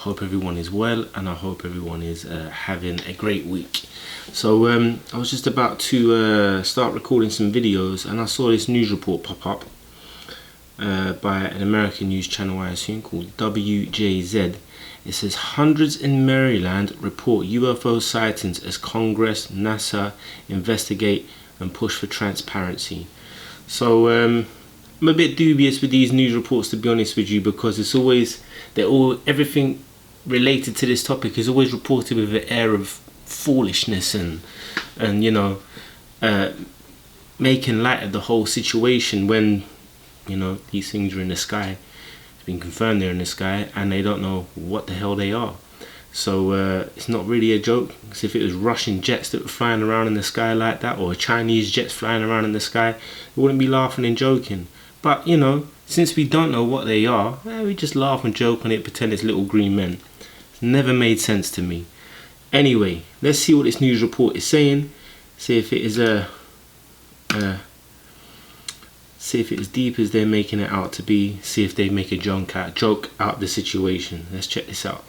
hope everyone is well, and I hope everyone is having a great week. So I was just about to start recording some videos, and I saw this news report pop up by an American news channel, I assume, called WJZ. It says hundreds in Maryland report UFO sightings as Congress, NASA investigate and push for transparency. So I'm a bit dubious with these news reports, to be honest with you, because it's always everything related to this topic is always reported with an air of foolishness and you know, making light of the whole situation, when you know these things are in the sky. It's been confirmed they're in the sky, and they don't know what the hell they are. So it's not really a joke. Because if it was Russian jets that were flying around in the sky like that, or Chinese jets flying around in the sky, we wouldn't be laughing and joking. But you know, since we don't know what they are, we just laugh and joke on it, pretend it's little green men. It's never made sense to me. Anyway, let's see what this news report is saying. See if it is see if it's as deep as they're making it out to be. See if they make a joke out of the situation. Let's check this out.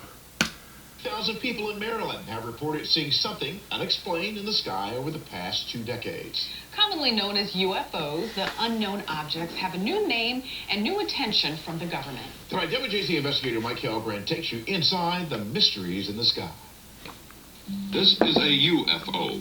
1,000 people in Maryland have reported seeing something unexplained in the sky over the past 2 decades. Commonly known as UFOs, the unknown objects have a new name and new attention from the government. Tonight, WJZ investigator Mike Halgren takes you inside the mysteries in the sky. This is a UFO,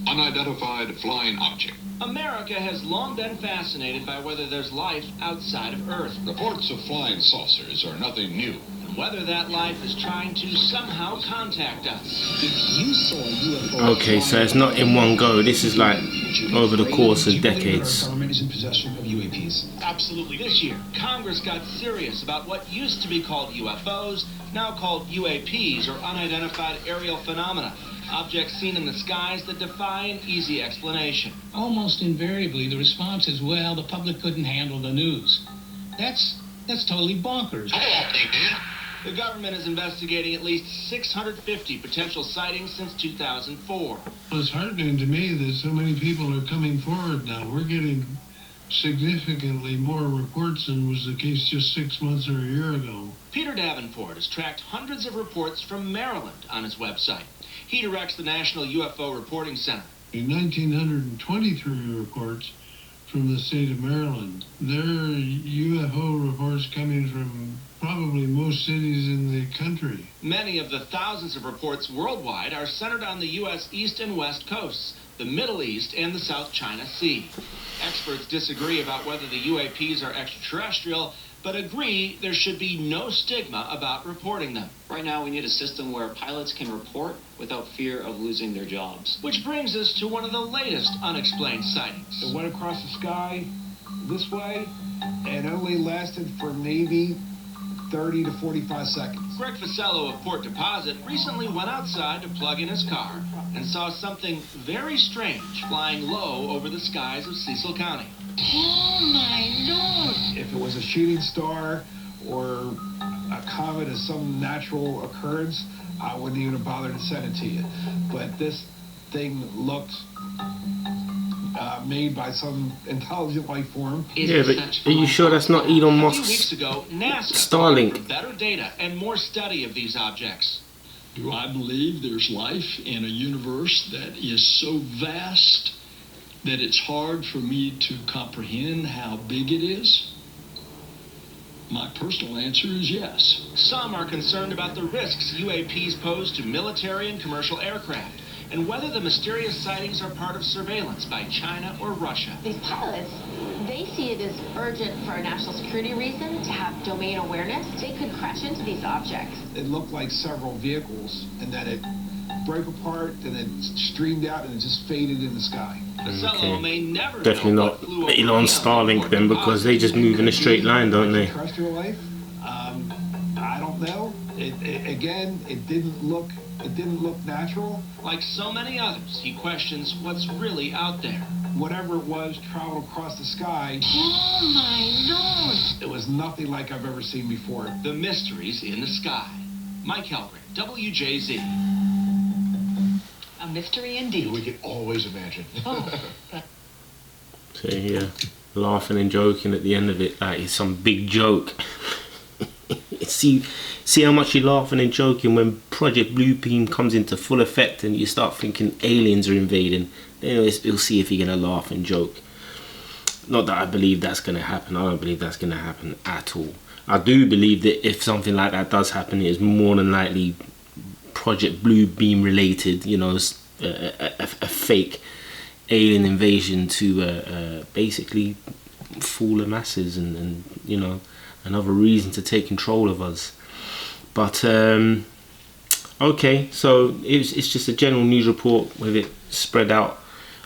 unidentified flying object. America has long been fascinated by whether there's life outside of Earth. Reports of flying saucers are nothing new. And whether that life is trying to somehow contact us. If you saw a UFO, okay, so it's not in one go. This is like over the course of decades. Our government is in possession of UAPs. Absolutely. This year, Congress got serious about what used to be called UFOs, now called UAPs, or unidentified aerial phenomena. Objects seen in the skies that defy an easy explanation. Almost invariably, the response is, well, the public couldn't handle the news. That's totally bonkers. The government is investigating at least 650 potential sightings since 2004. It's heartening to me that so many people are coming forward now. We're getting significantly more reports than was the case just 6 months or a year ago. Peter Davenport has tracked hundreds of reports from Maryland on his website. He directs the National UFO Reporting Center. In 1,923 reports from the state of Maryland. There are UFO reports coming from probably most cities in the country. Many of the thousands of reports worldwide are centered on the U.S. East and West coasts, the Middle East, and the South China Sea. Experts disagree about whether the UAPs are extraterrestrial, but agree there should be no stigma about reporting them. Right now, we need a system where pilots can report without fear of losing their jobs. Which brings us to one of the latest unexplained sightings. It went across the sky this way and only lasted for maybe 30 to 45 seconds. Greg Facello of Port Deposit recently went outside to plug in his car and saw something very strange flying low over the skies of Cecil County. Oh, my Lord! If it was a shooting star or a comet of some natural occurrence, I wouldn't even have bothered to send it to you. But this thing looked made by some intelligent life form. Yeah, but are you sure that's not Elon Musk's A few weeks ago, NASA Starlink? for better data and more study of these objects. Do I believe there's life in a universe that is so vast that it's hard for me to comprehend how big it is? My personal answer is yes. Some are concerned about the risks UAPs pose to military and commercial aircraft, and whether the mysterious sightings are part of surveillance by China or Russia. These pilots, they see it as urgent for a national security reason to have domain awareness. They could crash into these objects. It looked like several vehicles, and then it broke apart, and it streamed out, and it just faded in the sky. Facello may never Definitely know not what flew over Elon him Starlink or then, because they just move in a straight line, don't they? Terrestrial life? I don't know. It didn't look natural. Like so many others, he questions what's really out there. Whatever it was traveled across the sky. Oh, my Lord! It was nothing like I've ever seen before. The mysteries in the sky. Mike Halgren, WJZ. A mystery indeed. We can always imagine. So yeah, laughing and joking at the end of it, like it's some big joke. It's see how much you're laughing and joking when Project Bluebeam comes into full effect and you start thinking aliens are invading. Then you'll see if you're gonna laugh and joke. Not that I believe that's gonna happen. I don't believe that's gonna happen at all. I do believe that if something like that does happen, it is more than likely Project Bluebeam related. You know, a fake alien invasion to basically fool the masses and you know, another reason to take control of us. But okay, so it's just a general news report with it spread out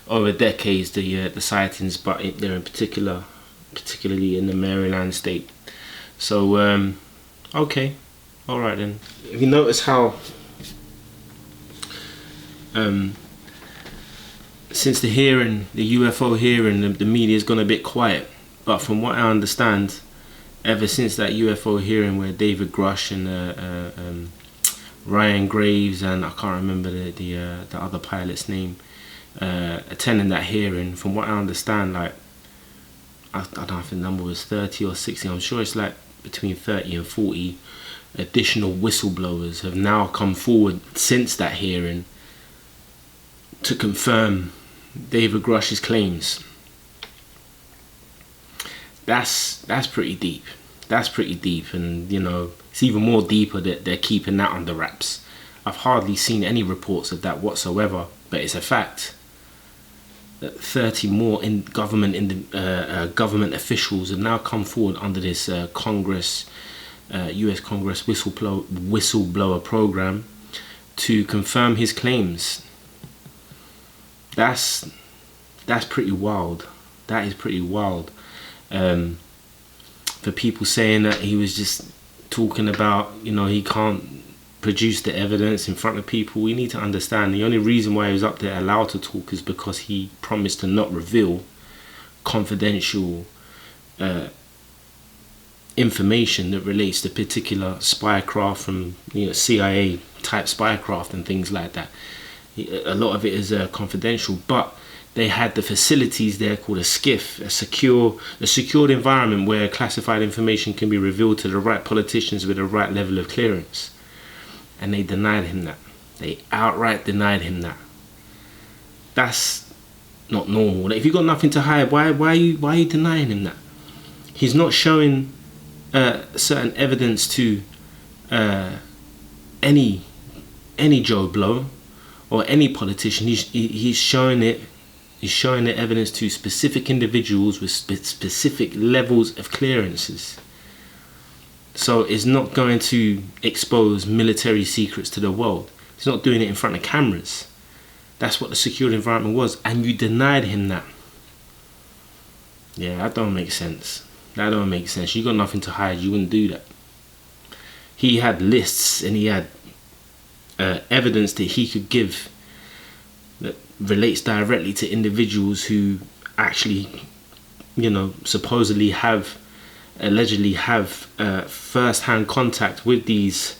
over decades, the sightings, but they're particularly in the Maryland state. So okay, all right then. If you notice how since the hearing, the UFO hearing, the media's gone a bit quiet. But from what I understand, ever since that UFO hearing where David Grush and Ryan Graves and I can't remember the other pilot's name attending that hearing, from what I understand, like I don't know if the number was 30 or 60. I'm sure it's like between 30 and 40 additional whistleblowers have now come forward since that hearing to confirm David Grush's claims. That's pretty deep. That's pretty deep, and you know, it's even more deeper that they're keeping that under wraps. I've hardly seen any reports of that whatsoever, but it's a fact that 30 more government officials have now come forward under this Congress, U.S. Congress whistleblower program to confirm his claims. That's pretty wild. That is pretty wild. For people saying that he was just talking about, you know, he can't produce the evidence in front of people. We need to understand the only reason why he was up there allowed to talk is because he promised to not reveal confidential information that relates to particular spycraft from, you know, CIA type spycraft and things like that. A lot of it is confidential, but they had the facilities there called a SCIF, a secured environment where classified information can be revealed to the right politicians with the right level of clearance. And they denied him that. They outright denied him that. That's not normal. If you've got nothing to hide, why are you denying him that? He's not showing certain evidence to any Joe Blow or any politician. He's showing it. He's showing the evidence to specific individuals with specific levels of clearances. So it's not going to expose military secrets to the world. He's not doing it in front of cameras. That's what the secured environment was, and you denied him that. Yeah, that don't make sense. That don't make sense. You got nothing to hide. You wouldn't do that. He had lists and he had evidence that he could give that relates directly to individuals who actually, you know, supposedly allegedly have first-hand contact with these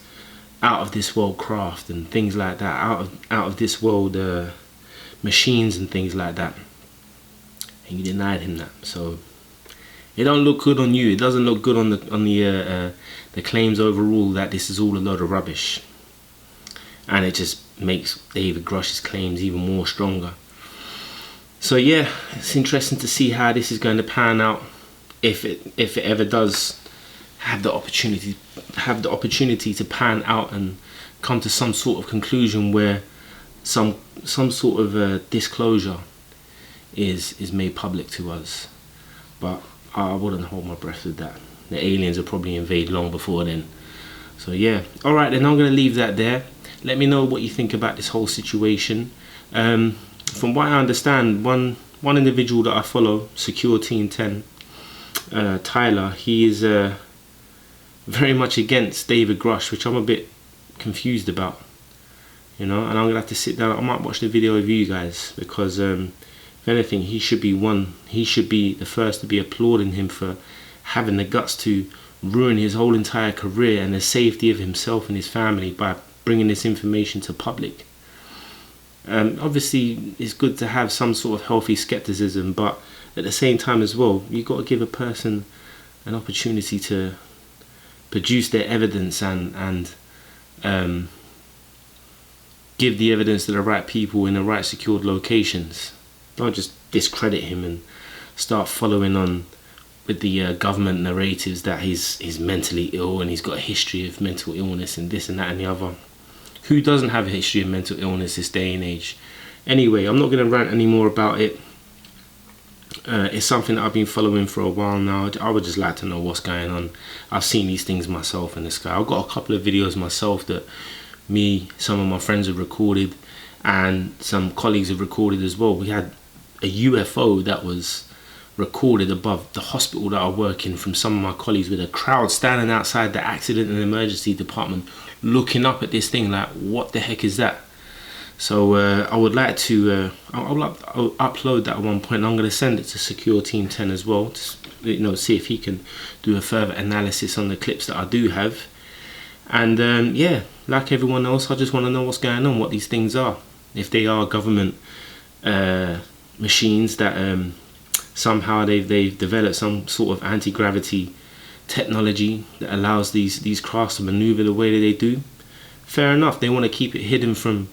out-of-this-world craft and things like that, out-of-this-world machines and things like that. And you denied him that. So it don't look good on you. It doesn't look good on the claims overall that this is all a load of rubbish. And it just makes David Grush's claims even more stronger. So yeah, it's interesting to see how this is going to pan out, if it ever does have the opportunity to pan out and come to some sort of conclusion where some sort of disclosure is made public to us. But I wouldn't hold my breath with that. The aliens will probably invade long before then. So yeah, all right then, I'm going to leave that there. Let me know what you think about this whole situation. From what I understand, one individual that I follow, Secure Team 10, Tyler, he is very much against David Grush, which I'm a bit confused about, you know. And I'm gonna have to sit down. I might watch the video with you guys, because if anything, he should be the first to be applauding him for having the guts to ruin his whole entire career and the safety of himself and his family by bringing this information to public. Obviously, it's good to have some sort of healthy skepticism, but at the same time as well, you've got to give a person an opportunity to produce their evidence and give the evidence to the right people in the right secured locations. Don't just discredit him and start following on with the government narratives that he's mentally ill and he's got a history of mental illness and this and that and the other. Who doesn't have a history of mental illness this day and age? Anyway, I'm not going to rant anymore about it. It's something that I've been following for a while now. I would just like to know what's going on. I've seen these things myself in the sky. I've got a couple of videos myself that some of my friends have recorded and some colleagues have recorded as well. We had a UFO that was recorded above the hospital that I work in from some of my colleagues, with a crowd standing outside the accident and emergency department looking up at this thing like, what the heck is that? So I would like to I'll upload that at one point. I'm going to send it to Secure Team 10 as well to, see if he can do a further analysis on the clips that I do have. And yeah, like everyone else, I just want to know what's going on, what these things are, if they are government machines that somehow they've developed some sort of anti-gravity technology that allows these crafts to maneuver the way that they do. Fair enough, they want to keep it hidden from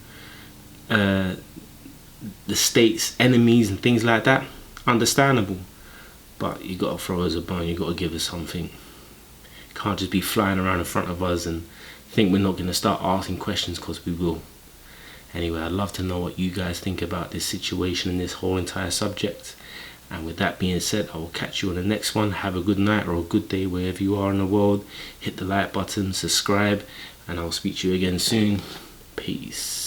the state's enemies and things like that. Understandable, but you got to throw us a bone. You got to give us something. Can't just be flying around in front of us and think we're not going to start asking questions, because we will. Anyway, I'd love to know what you guys think about this situation and this whole entire subject. And with that being said, I will catch you on the next one. Have a good night or a good day wherever you are in the world. Hit the like button, subscribe, and I will speak to you again soon. Peace.